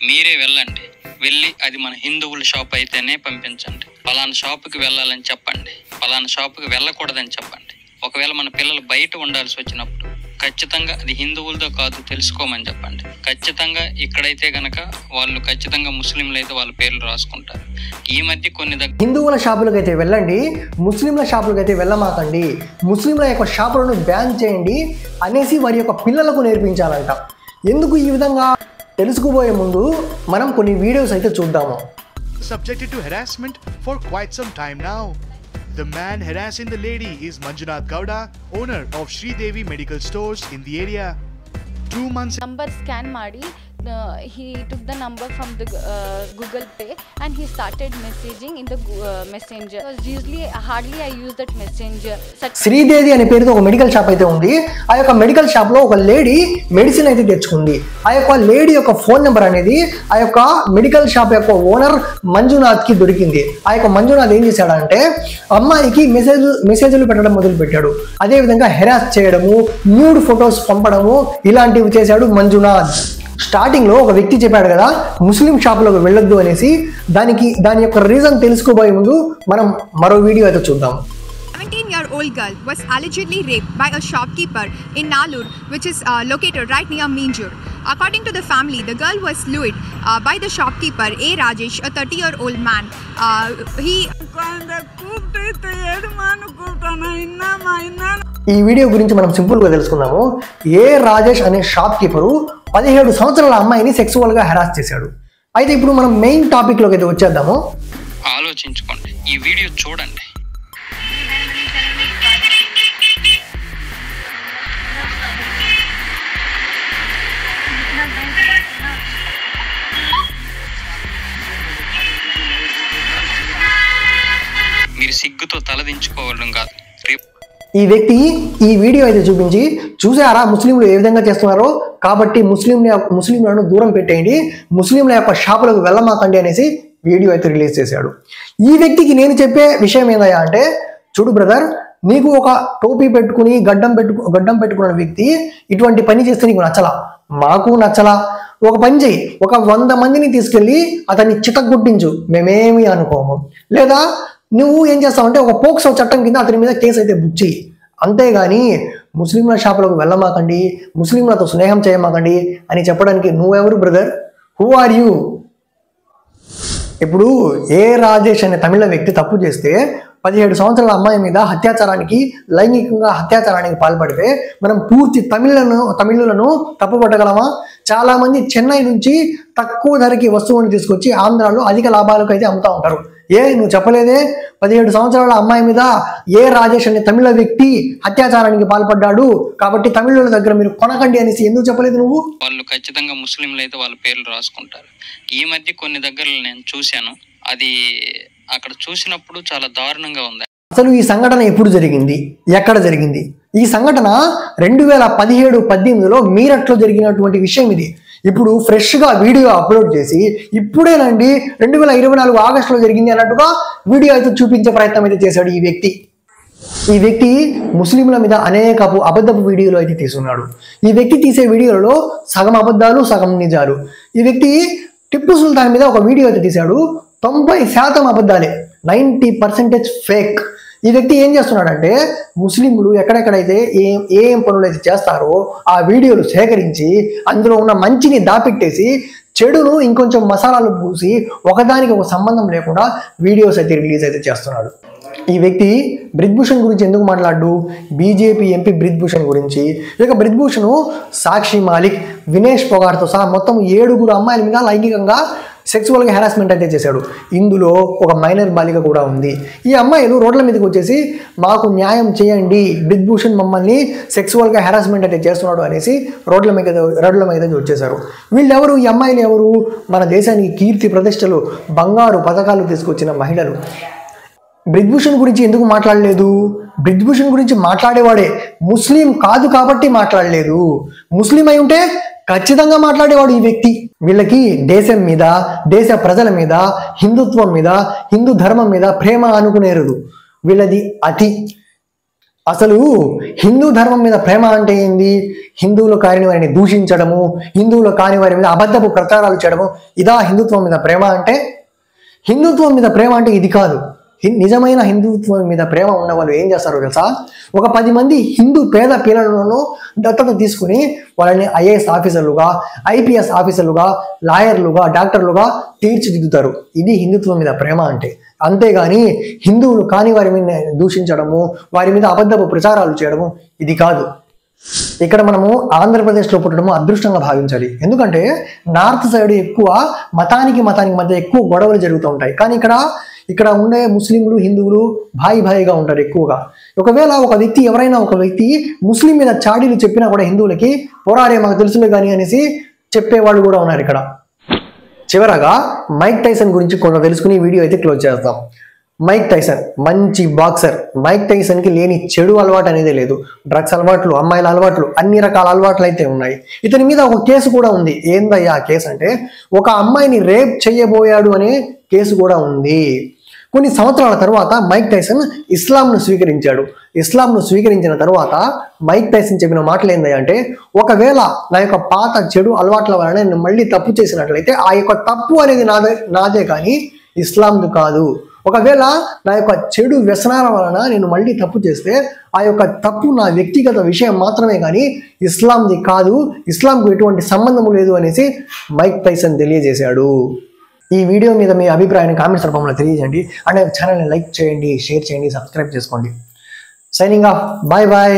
మీరే వెళ్ళండి, వెళ్ళి అది మన హిందువుల షాప్ అయితేనే పంపించండి. పలానా షాపుకి వెళ్ళాలని చెప్పండి, పలానా షాపుకి వెళ్ళకూడదని చెప్పండి. ఒకవేళ మన పిల్లలు బయట ఉండాల్సి వచ్చినప్పుడు ఖచ్చితంగా అది హిందువులతో కాదు తెలుసుకోమని చెప్పండి. ఖచ్చితంగా ఇక్కడైతే గనక వాళ్ళు ఖచ్చితంగా ముస్లింలు అయితే వాళ్ళ పేర్లు రాసుకుంటారు. ఈ మధ్య కొన్ని హిందువుల షాపులకు అయితే వెళ్ళండి, ముస్లింల షాపులకు అయితే వెళ్ళమాకండి, ముస్లింల యొక్క షాపులను బ్యాన్ చేయండి అనేసి వారి యొక్క పిల్లలకు నేర్పించాలంట. ఎందుకు ఈ విధంగా తెలుసుకోబోయే ముందు మనం కొన్ని వీడియోస్ అయితే చూద్దాము. Subjected to harassment for quite some time now. The man harassing the lady is Manjunath Gowda, owner of Sri Devi Medical Stores in the area. 2 months number scan ಮಾಡಿ he took the number from the Google Pay and he started messaging in the messenger. Usually hardly I use that messenger. Sridevi అనే పేరుతో ఒక medical shop అయితే ఉంది. ఆ యొక్క medical shop లో ఒక లేడీ మెడిసిన్ అయితే తెచ్చుకుంది. ఆ యొక్క లేడీ యొక్క ఫోన్ నెంబర్ అనేది ఆ యొక్క మెడికల్ షాప్ యొక్క ఓనర్ మంజునాథ్ కి దొరికింది. ఆ యొక్క మంజునాథ్ ఏం చేశాడంటే అమ్మాయికి మెసేజ్లు పెట్టడం మొదలు పెట్టాడు. అదే విధంగా హెరాస్ చేయడము, న్యూడ్ ఫొటోస్ పంపడము ఇలాంటివి చేశాడు మంజునాథ్. స్టార్టింగ్ లో ఒక వ్యక్తి చెప్పాడు కదా ముస్లిం షాపులకు వెళ్ళొద్దు అనేసి, దాని యొక్క రీజన్ తెలుసుకోబోయే ముందు మనం మరో వీడియో అయితే చూద్దాం. 17-year-old girl was allegedly raped by a shopkeeper in Nalur, which is located right near Minjur. According to the family, the girl was lured by the shopkeeper A. Rajesh, a 30-year-old man. ఈ video గురించి మనం simple గా తెలుసుకుందాము. ఏ రాజేష్ అనే shop keeper 17 సంవత్సరాల అమ్మాయిని sexual గా harass చేశాడు. అయితే ఇప్పుడు మనం మెయిన్ టాపిక్ లోకి అయితే వచ్చేద్దాము. ఆలోచించుకోండి, ఈ వీడియో చూడండి. మీరు సిగ్గుతో తలదించుకోవడం కాదు. ఈ వ్యక్తి ఈ వీడియో అయితే చూపించి, చూసారా ముస్లింలు ఏ విధంగా చేస్తున్నారో, కాబట్టి ముస్లింలను దూరం పెట్టేయండి, ముస్లింల యొక్క షాపులకు వెళ్ళమాకండి అనేసి వీడియో అయితే రిలీజ్ చేశాడు. ఈ వ్యక్తికి నేను చెప్పే విషయం ఏందయ్యా అంటే, చూడు బ్రదర్, నీకు ఒక టోపీ పెట్టుకుని గడ్డం పెట్టుకున్న వ్యక్తి ఇటువంటి పని చేస్తే నీకు నచ్చలా, మాకు నచ్చలా. ఒక పని చెయ్యి, ఒక 100 మందిని తీసుకెళ్ళి అతన్ని చితగొట్టించు, మేమేమి అనుకోము. లేదా నువ్వు ఏం చేస్తావంటే ఒక పోక్సో చట్టం కింద అతని మీద కేసు అయితే బుక్ చెయ్యి. అంతేగాని ముస్లింల షాపులకు వెళ్ళమాకండి, ముస్లింలతో స్నేహం చేయమాకండి అని చెప్పడానికి నువ్వెవరు బ్రదర్? Who are you? ఇప్పుడు ఏ రాజేష్ అనే తమిళ వ్యక్తి తప్పు చేస్తే 17 సంవత్సరాల అమ్మాయి మీద లైంగికంగా అత్యాచారానికి పాల్పడితే మనం పూర్తి తమిళులను తప్పుపట్టగలమా? చాలా మంది చెన్నై నుంచి తక్కువ ధరకి వస్తువుని తీసుకొచ్చి ఆంధ్రాలో అధిక లాభాలకు అయితే అమ్ముతా ఉంటారు. నువ్వు చెప్పలేదే 17 సంవత్సరాల అమ్మాయి మీద ఏ రాజేష్ అనే తమిళ వ్యక్తి అత్యాచారానికి పాల్పడ్డాడు, కాబట్టి తమిళుల దగ్గర మీరు కొనకండి అనేసి ఎందుకు చెప్పలేదు నువ్వు? వాళ్ళు ఖచ్చితంగా ముస్లింలు అయితే వాళ్ళ పేర్లు రాసుకుంటారు. ఈ మధ్య కొన్ని దగ్గరలు నేను చూశాను, అది అక్కడ చూసినప్పుడు చాలా దారుణంగా ఉంది. అసలు ఈ సంఘటన ఎప్పుడు జరిగింది, ఎక్కడ జరిగింది? ఈ సంఘటన 2017-18లో మీరట్లో జరిగినటువంటి విషయం ఇది. ఇప్పుడు ఫ్రెష్గా వీడియో అప్లోడ్ చేసి ఇప్పుడేనండి 2024 ఆగస్టులో జరిగింది అన్నట్టుగా వీడియో అయితే చూపించే ప్రయత్నం అయితే చేశాడు ఈ వ్యక్తి. ఈ వ్యక్తి ముస్లింల మీద అనేక అబద్ధపు వీడియోలు అయితే తీసుకున్నాడు. ఈ వ్యక్తి తీసే వీడియోలలో సగం అబద్ధాలు, సగం నిజాలు. ఈ వ్యక్తి టిప్పు సుల్తాన్ మీద ఒక వీడియో అయితే తీశాడు, 90% అబద్ధాలే, 90% ఫేక్. ఈ వ్యక్తి ఏం చేస్తున్నాడంటే ముస్లింలు ఎక్కడెక్కడైతే ఏం పనులు అయితే చేస్తారో ఆ వీడియోలు సేకరించి అందులో ఉన్న మంచిని దాపెట్టేసి చెడును ఇంకొంచెం మసాలాలు పూసి ఒకదానికి ఒక సంబంధం లేకుండా వీడియోస్ అయితే రిలీజ్ అయితే చేస్తున్నాడు. ఈ వ్యక్తి బ్రిజ్భూషణ్ గురించి ఎందుకు మాట్లాడు? బీజేపీ ఎంపీ బ్రిజ్భూషణ్ గురించి. ఇక బ్రిజ్భూషణ్ సాక్షి మాలిక్, వినేష్ పొగార్తో సహా మొత్తం 7 అమ్మాయిల మీద లైంగికంగా సెక్సువల్గా హెరాస్మెంట్ అయితే చేశాడు. ఇందులో ఒక మైనర్ బాలిక కూడా ఉంది. ఈ అమ్మాయిలు రోడ్ల మీదకి వచ్చేసి మాకు న్యాయం చేయండి, బ్రిజ్భూషణ్ మమ్మల్ని సెక్సువల్గా హెరాస్మెంట్ అయితే చేస్తున్నాడు అనేసి రోడ్ల మీద వచ్చేశారు. వీళ్ళెవరు? ఈ అమ్మాయిలు ఎవరు? మన దేశానికి కీర్తి ప్రతిష్టలు, బంగారు పథకాలు తీసుకొచ్చిన మహిళలు. బ్రిజ్భూషణ్ గురించి ఎందుకు మాట్లాడలేదు? బ్రిజ్భూషణ్ గురించి మాట్లాడేవాడే, ముస్లిం కాదు కాబట్టి మాట్లాడలేదు. ముస్లిం అయి ఉంటే ఖచ్చితంగా మాట్లాడేవాడు ఈ వ్యక్తి. వీళ్ళకి దేశం మీద, దేశ ప్రజల మీద, హిందుత్వం మీద, హిందూ ధర్మం మీద ప్రేమ అనుకునేరు. వీళ్ళది అతి. అసలు హిందూ ధర్మం మీద ప్రేమ అంటే ఏంది? హిందువులు కాని వారిని దూషించడము, హిందువులు కాని వారి మీద అబద్ధపు ప్రచారాలు చేయడము, ఇదా హిందుత్వం మీద ప్రేమ అంటే? హిందుత్వం మీద ప్రేమ అంటే ఇది కాదు. నిజమైన హిందుత్వం మీద ప్రేమ ఉన్న వాళ్ళు ఏం చేస్తారో తెలుసా? ఒక 10 మంది హిందూ పేద పిల్లలను దత్తత తీసుకుని వాళ్ళని ఐఏఎస్ ఆఫీసర్లుగా, ఐపీఎస్ ఆఫీసర్లుగా, లాయర్లుగా, డాక్టర్లుగా తీర్చిదిద్దుతారు. ఇది హిందుత్వం మీద ప్రేమ అంటే. అంతేగాని హిందువులు కాని వారి మీద దూషించడము, వారి మీద అబద్ధపు ప్రచారాలు చేయడము ఇది కాదు. ఇక్కడ మనము ఆంధ్రప్రదేశ్లో పుట్టడము అదృష్టంగా భావించాలి. ఎందుకంటే నార్త్ సైడ్ ఎక్కువ మతానికి మధ్య ఎక్కువ గొడవలు జరుగుతూ ఉంటాయి. కానీ ఇక్కడ ఉండే ముస్లింలు, హిందువులు భాయిగా ఉంటారు ఎక్కువగా. ఒకవేళ ఎవరైనా ఒక వ్యక్తి ముస్లిం మీద చాడీలు చెప్పినా కూడా హిందువులకి పోరాడే మాకు తెలుసులే కానీ అనేసి చెప్పేవాళ్ళు కూడా ఉన్నారు ఇక్కడ. చివరగా మైక్ టైసన్ గురించి కొంత తెలుసుకుని వీడియో అయితే క్లోజ్ చేద్దాం. మైక్ టైసన్ మంచి బాక్సర్. మైక్ టైసన్కి లేని చెడు అలవాటు అనేది లేదు. డ్రగ్స్ అలవాట్లు, అమ్మాయిల అలవాట్లు, అన్ని రకాల అలవాట్లు అయితే ఉన్నాయి. ఇతని మీద ఒక కేసు కూడా ఉంది. ఏందయ్యా ఆ కేసు అంటే, ఒక అమ్మాయిని రేప్ చేయబోయాడు అనే కేసు కూడా ఉంది. కొన్ని సంవత్సరాల తర్వాత మైక్ టైసన్ ఇస్లాంను స్వీకరించాడు. ఇస్లాంను స్వీకరించిన తర్వాత మైక్ టైసన్ చెప్పిన మాటలు ఏంటంటే, ఒకవేళ నా యొక్క పాత చెడు అలవాట్ల వలన నేను మళ్ళీ తప్పు చేసినట్లయితే ఆ యొక్క తప్పు అనేది నాదే కానీ ఇస్లాంది కాదు. ఒకవేళ నా యొక్క చెడు వ్యసనాల వలన నేను మళ్ళీ తప్పు చేస్తే ఆ యొక్క తప్పు నా వ్యక్తిగత విషయం మాత్రమే కానీ ఇస్లాంది కాదు, ఇస్లాంకు ఎటువంటి సంబంధము లేదు అనేసి మైక్ టైసన్ తెలియజేశాడు. ఈ వీడియో మీద మీ అభిప్రాయాన్ని కామెంట్స్ రూపంలో తెలియజేయండి. అండ్ ఛానల్ని లైక్ చేయండి, షేర్ చేయండి, సబ్స్క్రైబ్ చేసుకోండి. Signing off. Bye bye.